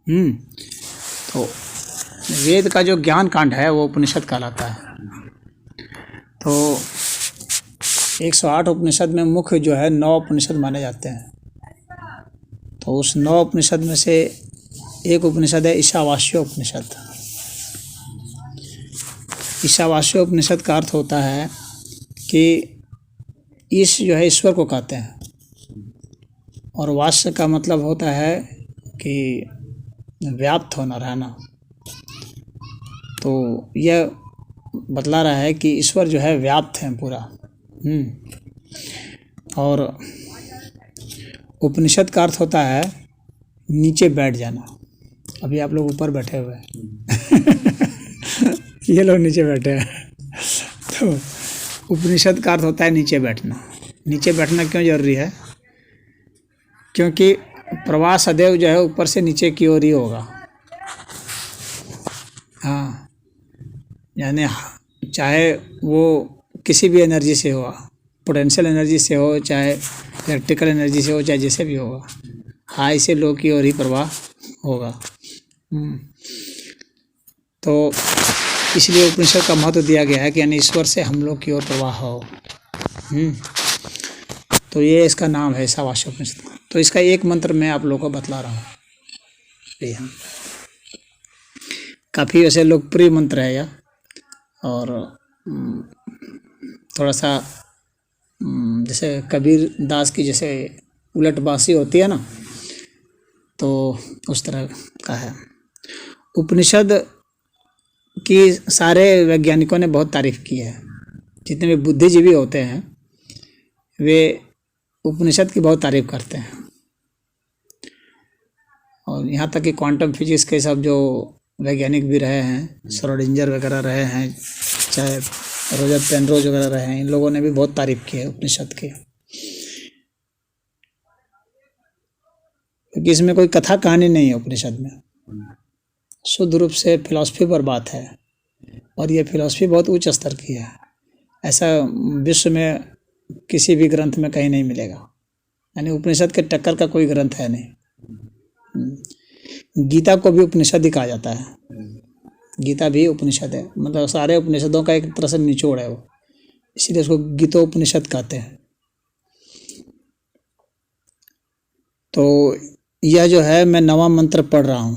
तो वेद का जो ज्ञान कांड है वो उपनिषद कहलाता है। तो 108 उपनिषद में मुख्य जो है 9 उपनिषद माने जाते हैं। तो उस 9 उपनिषद में से एक उपनिषद है ईशावास्य उपनिषद। ईशावास्य उपनिषद का अर्थ होता है कि ईश जो है ईश्वर को कहते हैं, और वास्य का मतलब होता है कि व्याप्त होना, रहना। तो यह बतला रहा है कि ईश्वर जो है व्याप्त है पूरा। और उपनिषद का अर्थ होता है नीचे बैठ जाना। अभी आप लोग ऊपर बैठे हुए हैं ये लोग नीचे बैठे हैं। तो उपनिषद का अर्थ होता है नीचे बैठना। नीचे बैठना क्यों जरूरी है? क्योंकि प्रवाह सदैव जो है ऊपर से नीचे की ओर ही होगा। हाँ, यानी चाहे वो किसी भी एनर्जी से हो, पोटेंशियल एनर्जी से हो, चाहे इलेक्ट्रिकल एनर्जी से हो, चाहे जैसे भी होगा, हाई से लो की ओर ही प्रवाह होगा। तो इसलिए उपनिषद का महत्व दिया गया है कि यानी ईश्वर से हम लोग की ओर प्रवाह हो। तो ये इसका नाम है ईशावास्य उपनिषद। तो इसका एक मंत्र मैं आप लोगों को बतला रहा हूँ। काफ़ी वैसे लोकप्रिय मंत्र है यह, और थोड़ा सा जैसे कबीर दास की जैसे उलट बांसी होती है ना, तो उस तरह का है। उपनिषद की सारे वैज्ञानिकों ने बहुत तारीफ की है। जितने भी बुद्धिजीवी होते हैं वे उपनिषद की बहुत तारीफ करते हैं। और यहाँ तक कि क्वांटम फिजिक्स के सब जो वैज्ञानिक भी रहे हैं, श्रोडिंगर वगैरह रहे हैं, चाहे रॉजर पेनरोज वगैरह रहे हैं, इन लोगों ने भी बहुत तारीफ की है उपनिषद की। क्योंकि इसमें कोई कथा कहानी नहीं है उपनिषद में, शुद्ध रूप से फिलॉसफी पर बात है। और ये फिलॉसफी बहुत उच्च स्तर की है। ऐसा विश्व में किसी भी ग्रंथ में कहीं नहीं मिलेगा। यानी उपनिषद के टक्कर का कोई ग्रंथ है नहीं। गीता को भी उपनिषद ही कहा जाता है। गीता भी उपनिषद है, मतलब सारे उपनिषदों का एक तरह से निचोड़ है वो, इसीलिए उसको गीतोपनिषद कहते हैं। तो यह जो है मैं 9वां मंत्र पढ़ रहा हूँ।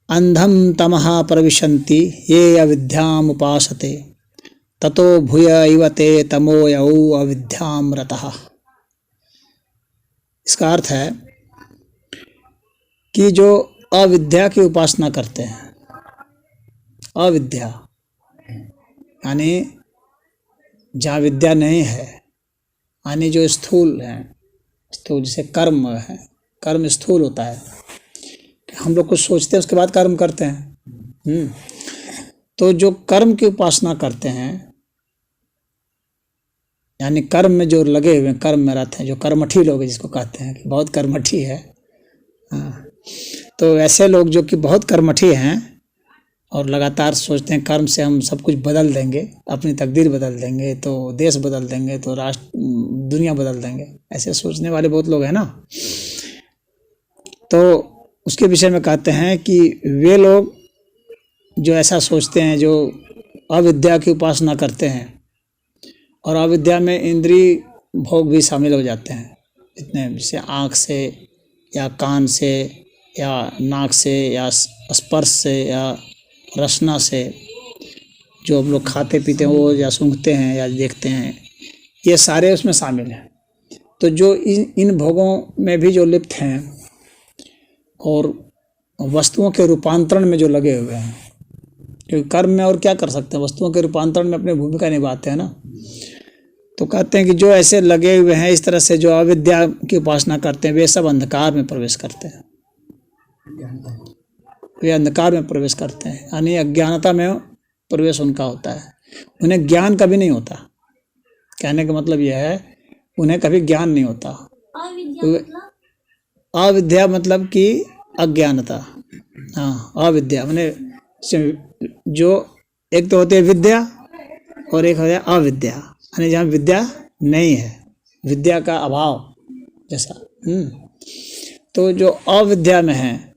अंधम तमः प्रविशन्ति ये अविद्याम उपासते ततो भूय इव ते तमो यौ अविद्याम रतः। इसका अर्थ है कि जो अविद्या की उपासना करते हैं, अविद्या यानी जहाँ विद्या नहीं है, यानी जो स्थूल है, स्थूल जैसे कर्म है, कर्म स्थूल होता है कि हम लोग कुछ सोचते हैं उसके बाद कर्म करते हैं। तो जो कर्म की उपासना करते हैं, यानी कर्म में जो लगे हुए हैं, कर्म में रहते हैं, जो कर्मठी लोग जिसको कहते हैं कि बहुत कर्मठी है। तो ऐसे लोग जो कि बहुत कर्मठी हैं और लगातार सोचते हैं कर्म से हम सब कुछ बदल देंगे, अपनी तकदीर बदल देंगे, तो देश बदल देंगे, तो राष्ट्र दुनिया बदल देंगे, ऐसे सोचने वाले बहुत लोग हैं ना। तो उसके विषय में कहते हैं कि वे लोग जो ऐसा सोचते हैं, जो अविद्या की उपासना करते हैं, और अविद्या में इंद्रिय भोग भी शामिल हो जाते हैं, जितने जैसे आँख से या कान से या नाक से या स्पर्श से या रसना से, जो हम लोग खाते पीते हैं वो, या सूंघते हैं या देखते हैं, ये सारे उसमें शामिल हैं। तो जो इन भोगों में भी जो लिप्त हैं और वस्तुओं के रूपांतरण में जो लगे हुए हैं, क्योंकि कर्म में और क्या कर सकते हैं, वस्तुओं के रूपांतरण में अपनी भूमिका निभाते हैं ना। तो कहते हैं कि जो ऐसे लगे हुए हैं इस तरह से, जो अविद्या की उपासना करते हैं, वे सब अंधकार में प्रवेश करते हैं। वे अंधकार में प्रवेश करते हैं, यानी अज्ञानता में प्रवेश उनका होता है। उन्हें ज्ञान कभी नहीं होता। कहने का मतलब यह है, उन्हें कभी ज्ञान नहीं होता। अविद्या मतलब कि अज्ञानता। हाँ, अविद्या माने जो एक तो होती है विद्या और एक होता है अविद्या, यानी जहाँ विद्या नहीं है, विद्या का अभाव जैसा। तो जो अविद्या में हैं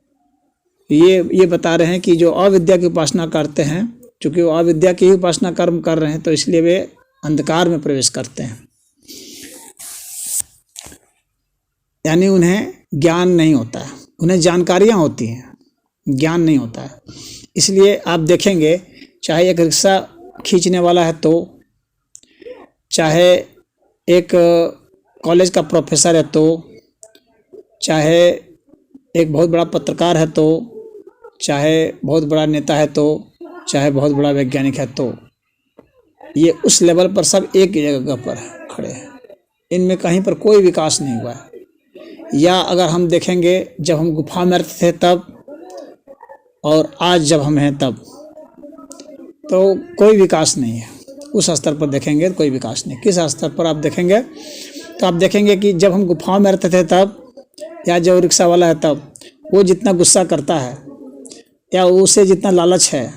ये बता रहे हैं कि जो अविद्या की उपासना करते हैं, चूँकि वो अविद्या की ही उपासना कर्म कर रहे हैं, तो इसलिए वे अंधकार में प्रवेश करते हैं, यानी उन्हें ज्ञान नहीं होता है। उन्हें जानकारियाँ होती हैं, ज्ञान नहीं होता है। इसलिए आप देखेंगे, चाहे एक रिक्शा खींचने वाला है, तो चाहे एक कॉलेज का प्रोफेसर है, तो चाहे एक बहुत बड़ा पत्रकार है, तो चाहे बहुत बड़ा नेता है, तो चाहे बहुत बड़ा वैज्ञानिक है, तो ये उस लेवल पर सब एक ही जगह पर खड़े हैं। इनमें कहीं पर कोई विकास नहीं हुआ है। या अगर हम देखेंगे, जब हम गुफा में रहते थे तब और आज जब हम हैं तब, तो कोई विकास नहीं है। उस स्तर पर देखेंगे तो कोई विकास नहीं। किस स्तर पर आप देखेंगे, तो आप देखेंगे कि जब हम गुफाओं में रहते थे तब, या जो रिक्शा वाला है तब, वो जितना गुस्सा करता है या उसे जितना लालच है,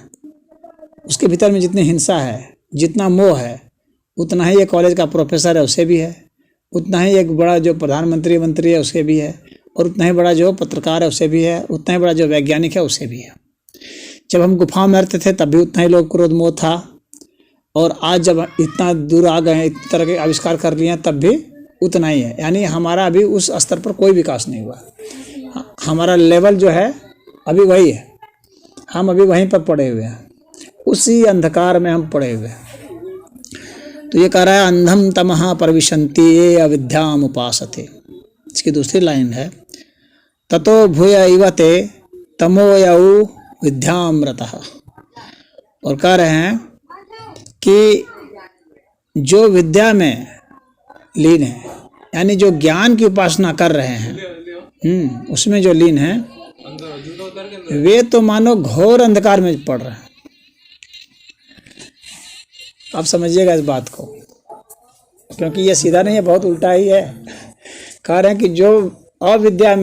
उसके भीतर में जितनी हिंसा है, जितना मोह है, उतना ही एक कॉलेज का प्रोफेसर है उसे भी है, उतना ही एक बड़ा जो प्रधानमंत्री मंत्री है उसे भी है, और उतना ही बड़ा जो पत्रकार है उसे भी है, उतना ही बड़ा जो वैज्ञानिक है उसे भी है। जब हम गुफाओं में रहते थे तब भी उतना ही लोग क्रोध मोह था, और आज जब इतना दूर आ गए हैं, इस तरह के आविष्कार कर लिए हैं, तब भी उतना ही है। यानी हमारा अभी उस स्तर पर कोई विकास नहीं हुआ। हमारा लेवल जो है अभी वही है, हम अभी वहीं पर पड़े हुए हैं, उसी अंधकार में हम पड़े हुए हैं। तो ये कह रहा है, अंधम तमः प्रविशन्ति ये अविद्याम उपासते। इसकी दूसरी लाइन है, ततो भूय इव ते तमो यौ विद्याम रतः। और कह रहे हैं कि जो विद्या में लीन है, यानी जो ज्ञान की उपासना कर रहे हैं, उसमें जो लीन है, वे तो मानो घोर अंधकार में पड़ रहे हैं। आप समझिएगा इस बात को, क्योंकि ये सीधा नहीं है, बहुत उल्टा ही है। कह रहे हैं कि जो अविद्या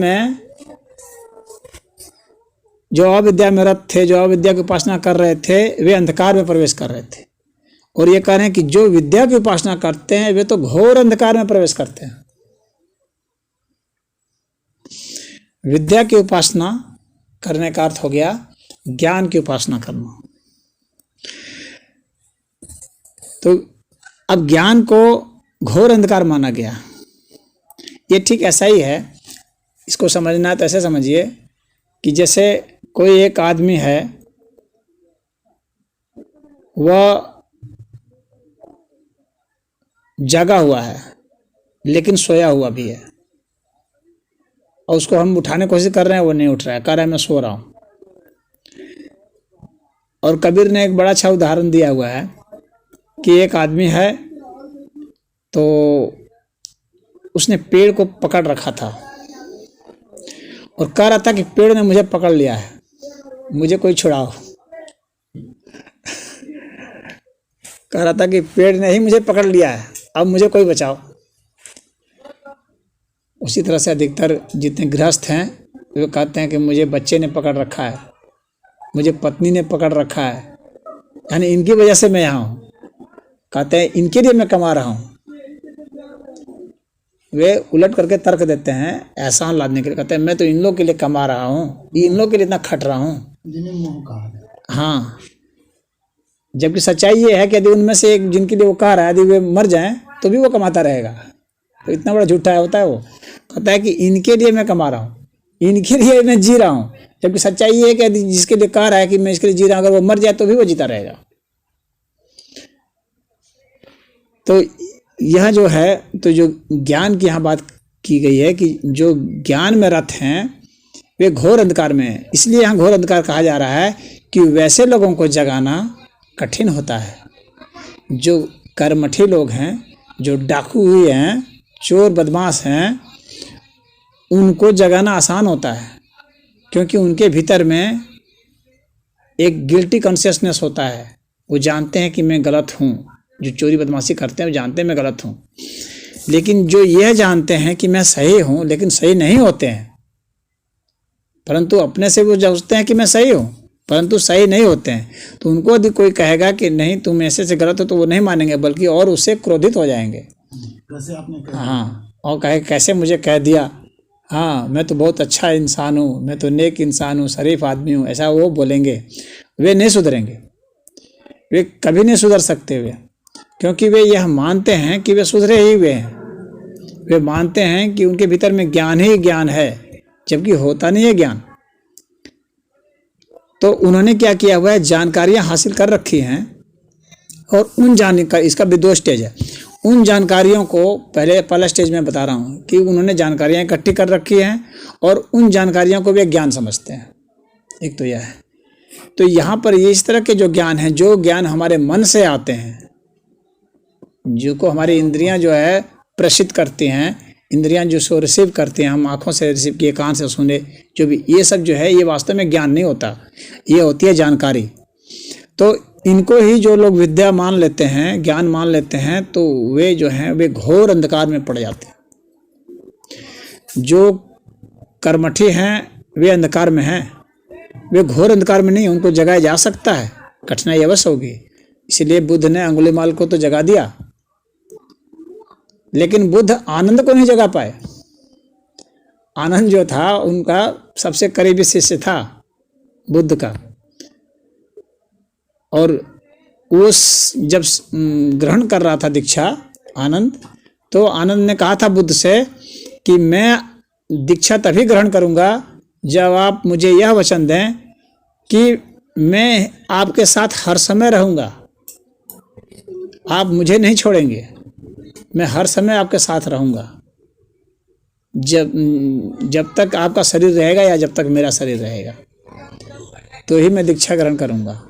में रत थे, जो अविद्या की उपासना कर रहे थे, वे अंधकार में प्रवेश कर रहे थे। और ये कह रहे हैं कि जो विद्या की उपासना करते हैं, वे तो घोर अंधकार में प्रवेश करते हैं। विद्या की उपासना करने का अर्थ हो गया ज्ञान की उपासना करना। तो अब ज्ञान को घोर अंधकार माना गया। ये ठीक ऐसा ही है। इसको समझना है तो ऐसे समझिए कि जैसे कोई एक आदमी है, वह जगा हुआ है लेकिन सोया हुआ भी है, और उसको हम उठाने की कोशिश कर रहे हैं, वो नहीं उठ रहा है, कह रहा है मैं सो रहा हूँ। और कबीर ने एक बड़ा अच्छा उदाहरण दिया हुआ है कि एक आदमी है, तो उसने पेड़ को पकड़ रखा था और कह रहा था कि पेड़ ने मुझे पकड़ लिया है, मुझे कोई छुड़ाओ। कह रहा था कि पेड़ ने ही मुझे पकड़ लिया है, अब मुझे कोई बचाओ। उसी तरह से अधिकतर जितने गृहस्थ हैं, वे कहते हैं कि मुझे बच्चे ने पकड़ रखा है, मुझे पत्नी ने पकड़ रखा है, यानी इनकी वजह से मैं यहाँ हूँ। कहते हैं इनके लिए मैं कमा रहा हूँ। वे उलट करके तर्क देते हैं एहसान लादने के लिए, कहते हैं मैं तो इन लोग के लिए कमा रहा हूँ, इन लोग के लिए इतना खट रहा हूँ। हाँ, जबकि सच्चाई ये है कि यदि उनमें से एक जिनके लिए वो कह रहा है, यदि वे मर जाएं तो भी वो कमाता रहेगा। तो इतना बड़ा झूठा होता है वो। कहता है कि इनके लिए मैं कमा रहा हूँ, इनके लिए मैं जी रहा हूँ, जबकि सच्चाई ये है कि यदि जिसके लिए कह रहा है कि मैं इसके लिए जी रहा हूँ, अगर वो मर जाए तो भी वो जीता रहेगा। तो यह जो है, तो जो ज्ञान की यहाँ बात की गई है कि जो ज्ञान में रत हैं वे घोर अंधकार में हैं। इसलिए यहाँ घोर अंधकार कहा जा रहा है कि वैसे लोगों को जगाना कठिन होता है। जो कर्मठी लोग हैं, जो डाकू हुए हैं, चोर बदमाश हैं, उनको जगाना आसान होता है, क्योंकि उनके भीतर में एक गिल्टी कॉन्शियसनेस होता है। वो जानते हैं कि मैं गलत हूँ। जो चोरी बदमाशी करते हैं वो जानते हैं मैं गलत हूँ, लेकिन जो यह जानते हैं कि मैं सही हूँ लेकिन सही नहीं होते हैं, परंतु अपने से वो सोचते हैं कि मैं सही हूँ परंतु सही नहीं होते हैं, तो उनको यदि कोई कहेगा कि नहीं तुम ऐसे से गलत हो, तो वो नहीं मानेंगे, बल्कि और उससे क्रोधित हो जाएंगे। कैसे आपने कहा? हाँ, और कहे कैसे मुझे कह दिया, हाँ मैं तो बहुत अच्छा इंसान हूँ, मैं तो नेक इंसान हूँ, शरीफ आदमी हूँ, ऐसा वो बोलेंगे, वे नहीं सुधरेंगे। वे कभी नहीं सुधर सकते वे, क्योंकि वे यह मानते हैं कि वे सुधरे ही हुए हैं। वे मानते हैं कि उनके भीतर में ज्ञान ही ज्ञान है, जबकि होता नहीं है ज्ञान। तो उन्होंने क्या किया हुआ है, जानकारियां हासिल कर रखी हैं, और उन जानकारी, इसका भी 2 स्टेज है। उन जानकारियों को पहला स्टेज में बता रहा हूँ कि उन्होंने जानकारियां इकट्ठी कर रखी हैं और उन जानकारियों को वे ज्ञान समझते हैं। एक तो यह है। तो यहाँ पर ये इस तरह के जो ज्ञान हैं, जो ज्ञान हमारे मन से आते हैं, जो को हमारी इंद्रियां जो है प्रेषित करती हैं, इंद्रियां जो सो रिसीव करती हैं, हम आँखों से रिसीव किए, कान से सुने, जो भी ये सब जो है, ये वास्तव में ज्ञान नहीं होता, ये होती है जानकारी। तो इनको ही जो लोग विद्या मान लेते हैं, ज्ञान मान लेते हैं, तो वे जो हैं वे घोर अंधकार में पड़ जाते हैं। जो कर्मठी हैं वे अंधकार में हैं, वे घोर अंधकार में नहीं, उनको जगाया जा सकता है, कठिनाई अवश्य होगी। इसलिए बुद्ध ने अंगुलीमाल को तो जगा दिया, लेकिन बुद्ध आनंद को नहीं जगा पाए। आनंद जो था उनका सबसे करीबी शिष्य था बुद्ध का, और वो जब ग्रहण कर रहा था दीक्षा आनंद, तो आनंद ने कहा था बुद्ध से कि मैं दीक्षा तभी ग्रहण करूंगा जब आप मुझे यह वचन दें कि मैं आपके साथ हर समय रहूंगा, आप मुझे नहीं छोड़ेंगे, मैं हर समय आपके साथ रहूंगा, जब तक आपका शरीर रहेगा या जब तक मेरा शरीर रहेगा, तो ही मैं दीक्षा ग्रहण करूंगा।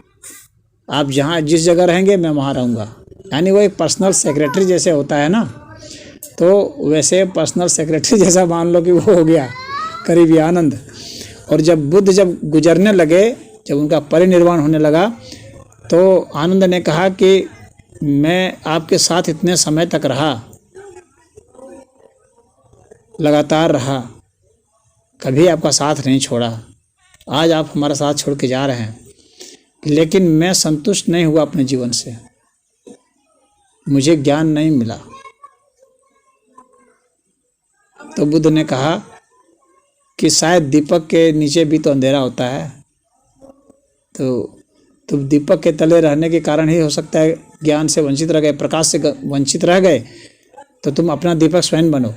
आप जहाँ जिस जगह रहेंगे मैं वहाँ रहूँगा। यानी वो एक पर्सनल सेक्रेटरी जैसे होता है ना, तो वैसे पर्सनल सेक्रेटरी जैसा मान लो कि वो हो गया करीबी आनंद। और जब बुद्ध जब गुजरने लगे, जब उनका परिनिर्वाण होने लगा, तो आनंद ने कहा कि मैं आपके साथ इतने समय तक रहा, लगातार रहा, कभी आपका साथ नहीं छोड़ा, आज आप हमारा साथ छोड़ के जा रहे हैं, लेकिन मैं संतुष्ट नहीं हुआ अपने जीवन से, मुझे ज्ञान नहीं मिला। तो बुद्ध ने कहा कि शायद दीपक के नीचे भी तो अंधेरा होता है, तो तुम दीपक के तले रहने के कारण ही हो सकता है ज्ञान से वंचित रह गए, प्रकाश से वंचित रह गए, तो तुम अपना दीपक स्वयं बनो।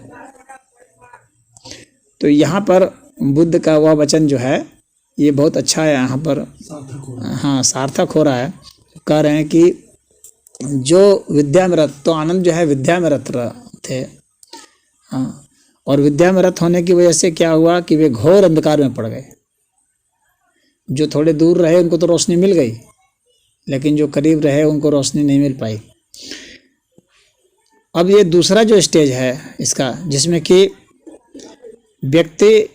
तो यहाँ पर बुद्ध का वह वचन जो है ये बहुत अच्छा है, यहाँ पर हाँ सार्थक हो रहा है। कह रहे हैं कि जो विद्या में रत, तो आनंद जो है विद्या में रत थे, हाँ, और विद्या में रत होने की वजह से क्या हुआ कि वे घोर अंधकार में पड़ गए। जो थोड़े दूर रहे उनको तो रोशनी मिल गई, लेकिन जो करीब रहे उनको रोशनी नहीं मिल पाई। अब ये दूसरा जो स्टेज है इसका, जिसमें कि व्यक्ति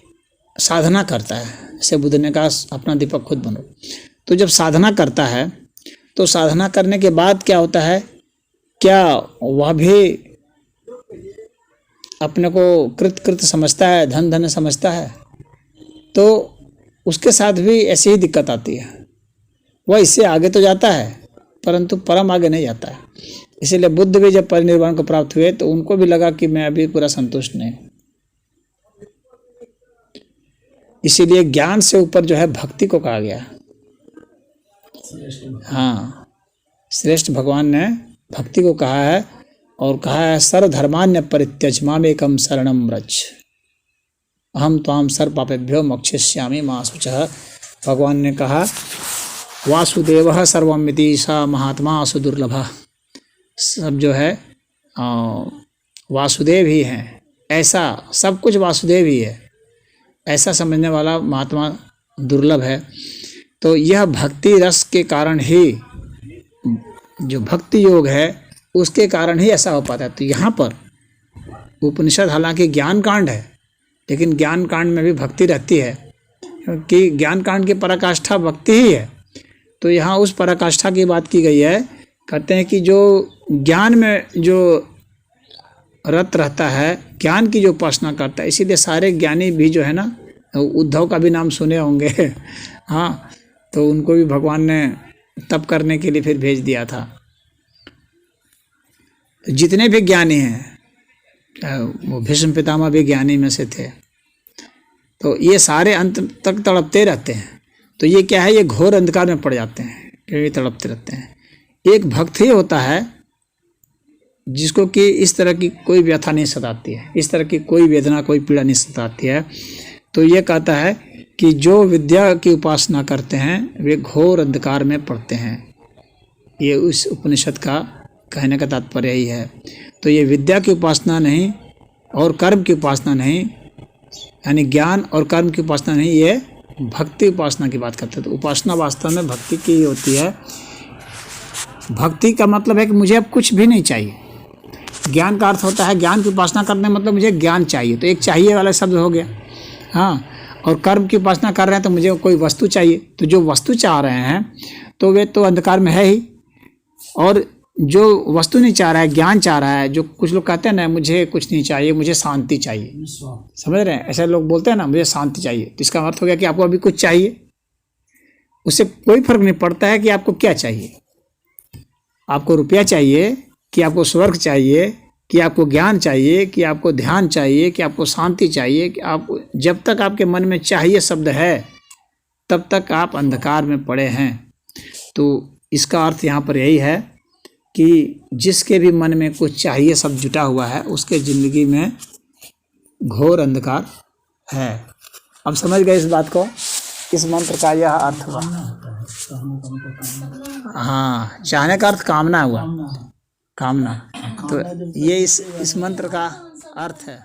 साधना करता है, जैसे बुद्ध ने कहा अपना दीपक खुद बनो। तो जब साधना करता है तो साधना करने के बाद क्या होता है, क्या वह भी अपने को कृत समझता है, धन धन समझता है? तो उसके साथ भी ऐसी ही दिक्कत आती है। वह इससे आगे तो जाता है परंतु परम आगे नहीं जाता है। इसीलिए बुद्ध भी जब परिनिर्वाण को प्राप्त हुए तो उनको भी लगा कि मैं अभी पूरा संतुष्ट नहीं हूँ। इसीलिए ज्ञान से ऊपर जो है भक्ति को कहा गया। हाँ, श्रेष्ठ भगवान ने भक्ति को कहा है, और कहा है सर्वधर्मान्य परित्यज मामेकम शरणम व्रज अहम त्वाम सर्व पापेभ्यो मोक्षयिष्यामि मा शुचः। भगवान ने कहा वासुदेवः सर्वमिति सा महात्मा सुदुर्लभः। सब जो है वासुदेव ही हैं, ऐसा सब कुछ वासुदेव ही है, ऐसा समझने वाला महात्मा दुर्लभ है। तो यह भक्ति रस के कारण ही, जो भक्ति योग है उसके कारण ही ऐसा हो पाता है। तो यहाँ पर उपनिषद हालांकि ज्ञान कांड है, लेकिन ज्ञान कांड में भी भक्ति रहती है, क्योंकि ज्ञान कांड की पराकाष्ठा भक्ति ही है। तो यहाँ उस पराकाष्ठा की बात की गई है। कहते हैं कि जो ज्ञान में जो रत रहता है, ज्ञान की जो उपासना करता है, इसीलिए सारे ज्ञानी भी जो है ना, उद्धव का भी नाम सुने होंगे हाँ, तो उनको भी भगवान ने तप करने के लिए फिर भेज दिया था। जितने भी ज्ञानी हैं, वो भीष्म पितामह भी ज्ञानी में से थे, तो ये सारे अंत तक तड़पते रहते हैं। तो ये क्या है, ये घोर अंधकार में पड़ जाते हैं, क्योंकि तड़पते रहते हैं। एक भक्त ही होता है जिसको कि इस तरह की कोई व्यथा नहीं सताती है, इस तरह की कोई वेदना, कोई पीड़ा नहीं सताती है। तो ये कहता है कि जो विद्या की उपासना करते हैं वे घोर अंधकार में पड़ते हैं। ये उस उपनिषद का कहने का तात्पर्य यही है। तो ये विद्या की उपासना नहीं और कर्म की उपासना नहीं, यानी ज्ञान और कर्म की उपासना नहीं, ये भक्ति उपासना की बात करते हैं। तो उपासना वास्तव में भक्ति की ही होती है। भक्ति का मतलब है कि मुझे अब कुछ भी नहीं चाहिए। ज्ञान का अर्थ होता है, ज्ञान की उपासना करने मतलब मुझे ज्ञान चाहिए, तो एक चाहिए वाला शब्द हो गया। हाँ, और कर्म की उपासना कर रहे हैं तो मुझे कोई वस्तु चाहिए। तो जो वस्तु चाह रहे हैं तो वे तो अंधकार में है ही, और जो वस्तु नहीं चाह रहा है, ज्ञान चाह रहा है, जो कुछ लोग कहते हैं ना मुझे कुछ नहीं चाहिए, मुझे शांति चाहिए, समझ रहे हैं, ऐसे लोग बोलते हैं ना मुझे शांति चाहिए। तो इसका अर्थ हो गया कि आपको अभी कुछ चाहिए। उससे कोई फर्क नहीं पड़ता है कि आपको क्या चाहिए, आपको रुपया चाहिए कि आपको स्वर्ग चाहिए, कि आपको ज्ञान चाहिए, कि आपको ध्यान चाहिए, कि आपको शांति चाहिए, कि आप जब तक आपके मन में चाहिए शब्द है तब तक आप अंधकार में पड़े हैं। तो इसका अर्थ यहाँ पर यही है कि जिसके भी मन में कुछ चाहिए शब्द जुटा हुआ है उसके ज़िंदगी में घोर अंधकार है। अब समझ गए इस बात को, इस मंत्र का यह अर्थ हुआ। हाँ, चाहने का अर्थ कामना हुआ, कामना। तो ये इस मंत्र का अर्थ है।